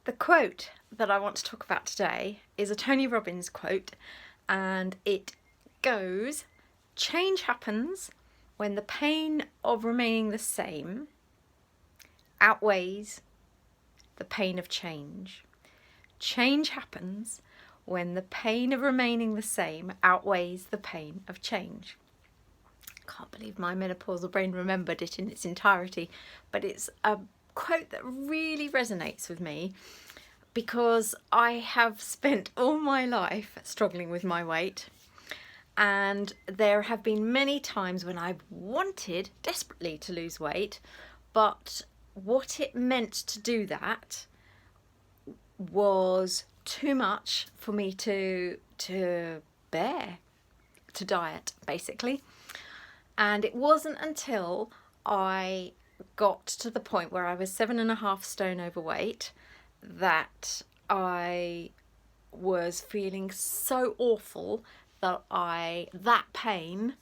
The quote that I want to talk about today is a Tony Robbins quote, and it goes, "Change happens when the pain of remaining the same outweighs the pain of change. Change happens when the pain of remaining the same outweighs the pain of change." Can't believe my menopausal brain remembered it in its entirety, but it's a quote that really resonates with me because I have spent all my life struggling with my weight, and there have been many times when I've wanted desperately to lose weight, but what it meant to do that was too much for me to bear, to diet basically. And it wasn't until I got to the point where I was 7.5 stone overweight that I was feeling so awful that that pain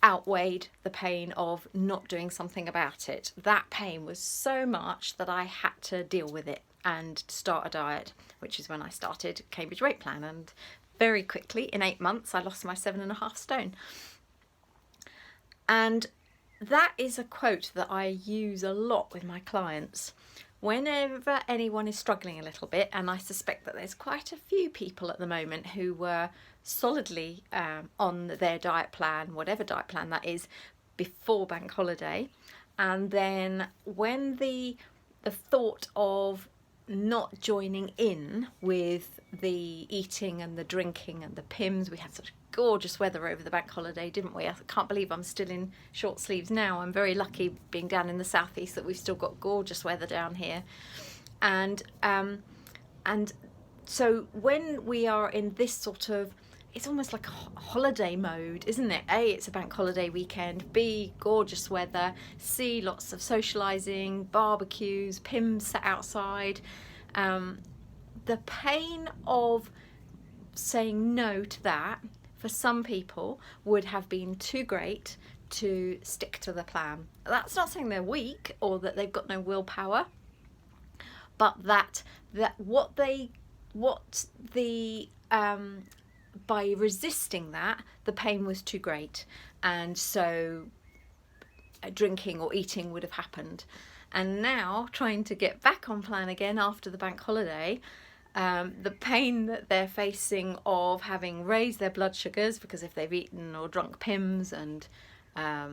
outweighed the pain of not doing something about it. That pain was so much that I had to deal with it and start a diet, which is when I started Cambridge Weight Plan. And very quickly, in 8 months, I lost my 7.5 stone. And that is a quote that I use a lot with my clients. Whenever anyone is struggling a little bit, and I suspect that there's quite a few people at the moment who were solidly on their diet plan, whatever diet plan that is, before bank holiday, and then when the thought of not joining in with the eating and the drinking and the PIMS, we had such gorgeous weather over the bank holiday, didn't we? I can't believe I'm still in short sleeves now. I'm very lucky being down in the southeast that we've still got gorgeous weather down here. And so when we are in this sort of, it's almost like a holiday mode, isn't it? A, it's a bank holiday weekend. B, gorgeous weather. C, lots of socialising, barbecues, PIMS set outside. The pain of saying no to that, for some people, would have been too great to stick to the plan. That's not saying they're weak or that they've got no willpower, but by resisting that, the pain was too great, and so drinking or eating would have happened. And now, trying to get back on plan again after the bank holiday, the pain that they're facing of having raised their blood sugars, because if they've eaten or drunk PIMS and a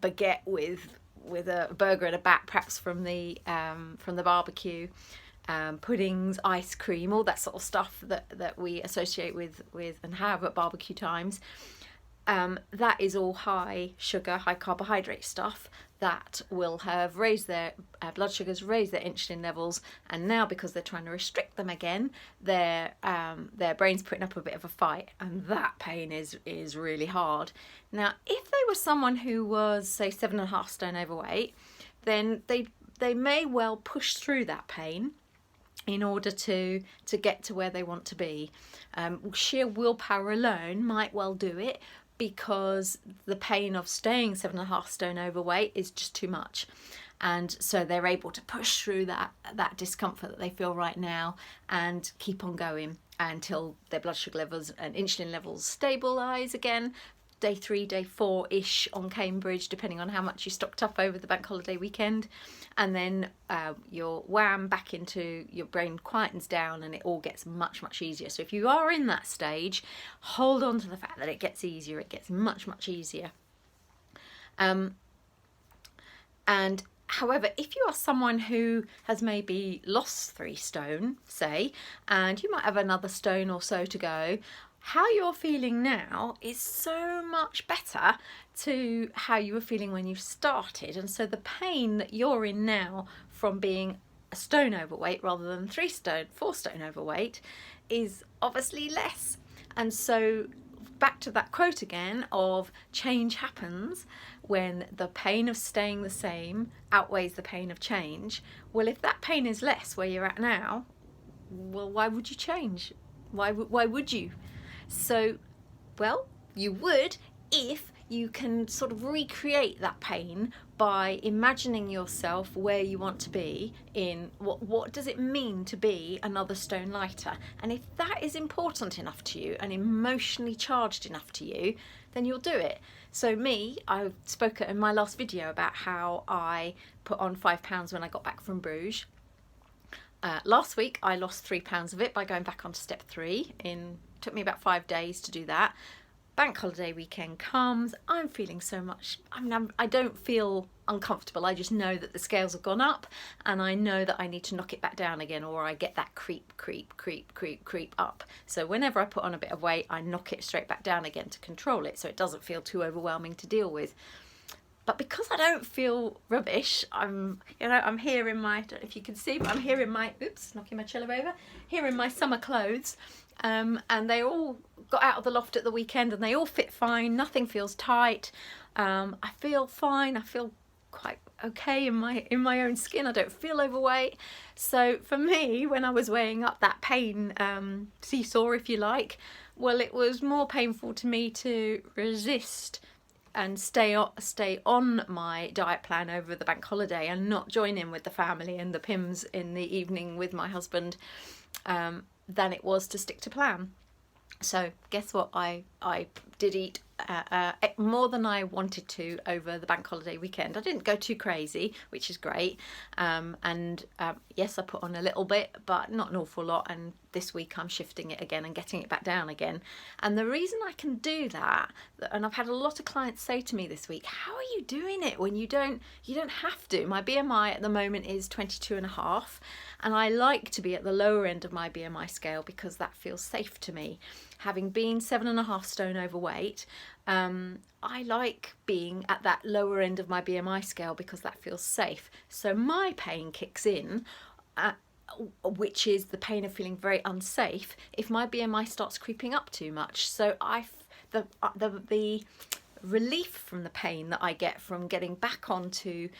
baguette with a burger and a bat, perhaps from the barbecue, puddings, ice cream, all that sort of stuff that we associate with and have at barbecue times, that is all high sugar, high carbohydrate stuff that will have raised their blood sugars, raised their insulin levels, and now because they're trying to restrict them again, their brain's putting up a bit of a fight, and that pain is really hard. Now, if they were someone who was, say, 7.5 stone overweight, then they may well push through that pain in order to get to where they want to be. Sheer willpower alone might well do it, because the pain of staying 7.5 stone overweight is just too much, and so they're able to push through that discomfort that they feel right now and keep on going until their blood sugar levels and insulin levels stabilize again. Day 3, day 4-ish on Cambridge, depending on how much you stocked up over the bank holiday weekend, and then your wham back into your brain quietens down and it all gets much easier. So if you are in that stage, hold on to the fact that it gets easier. It gets much easier. And however, if you are someone who has maybe lost 3 stone, say, and you might have another stone or so to go, how you're feeling now is so much better to how you were feeling when you started. And so the pain that you're in now from being a stone overweight rather than 4 stone overweight is obviously less. And so back to that quote again of change happens when the pain of staying the same outweighs the pain of change. Well, if that pain is less where you're at now, well, why would you change? Why would you? So, well, you would if you can sort of recreate that pain by imagining yourself where you want to be in what does it mean to be another stone lighter. And if that is important enough to you and emotionally charged enough to you, then you'll do it. So me, I spoke in my last video about how I put on 5 pounds when I got back from Bruges. Last week I lost 3 pounds of it by going back onto step 3. Took me about 5 days to do that. Bank holiday weekend comes, I'm feeling so much, I don't feel uncomfortable, I just know that the scales have gone up and I know that I need to knock it back down again, or I get that creep up. So whenever I put on a bit of weight, I knock it straight back down again to control it so it doesn't feel too overwhelming to deal with. But because I don't feel rubbish, I'm here in my, I don't know if you can see, but I'm here in my, oops, knocking my cello over, here in my summer clothes. And they all got out of the loft at the weekend and they all fit fine, nothing feels tight. I feel fine, I feel quite okay in my own skin, I don't feel overweight. So for me, when I was weighing up that pain seesaw, if you like, well, it was more painful to me to resist and stay on my diet plan over the bank holiday and not join in with the family and the Pims in the evening with my husband than it was to stick to plan. So guess what, I did eat more than I wanted to over the bank holiday weekend. I didn't go too crazy, which is great, yes, I put on a little bit, but not an awful lot, and this week I'm shifting it again and getting it back down again. And the reason I can do that, and I've had a lot of clients say to me this week, how are you doing it when you don't have to? My BMI at the moment is 22.5, and I like to be at the lower end of my BMI scale because that feels safe to me. Having been 7.5 stone overweight, I like being at that lower end of my BMI scale because that feels safe. So my pain kicks in, which is the pain of feeling very unsafe if my BMI starts creeping up too much. So the relief from the pain that I get from getting back onto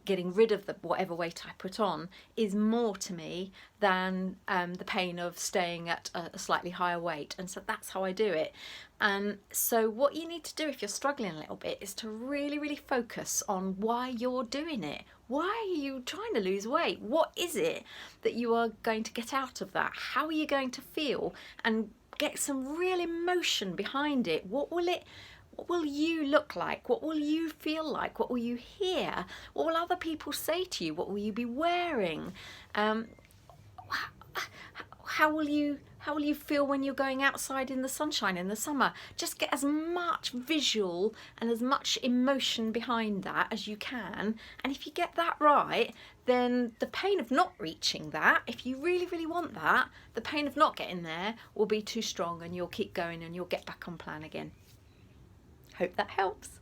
getting rid of whatever weight I put on is more to me than the pain of staying at a slightly higher weight. And so that's how I do it. And so what you need to do if you're struggling a little bit is to really focus on why you're doing it. Why are you trying to lose weight? What is it that you are going to get out of that? How are you going to feel? And get some real emotion behind it. What will you look like? What will you feel like? What will you hear? What will other people say to you? What will you be wearing? How will you feel when you're going outside in the sunshine in the summer? Just get as much visual and as much emotion behind that as you can. And if you get that right, then the pain of not reaching that, if you really want that, the pain of not getting there will be too strong and you'll keep going and you'll get back on plan again. Hope that helps.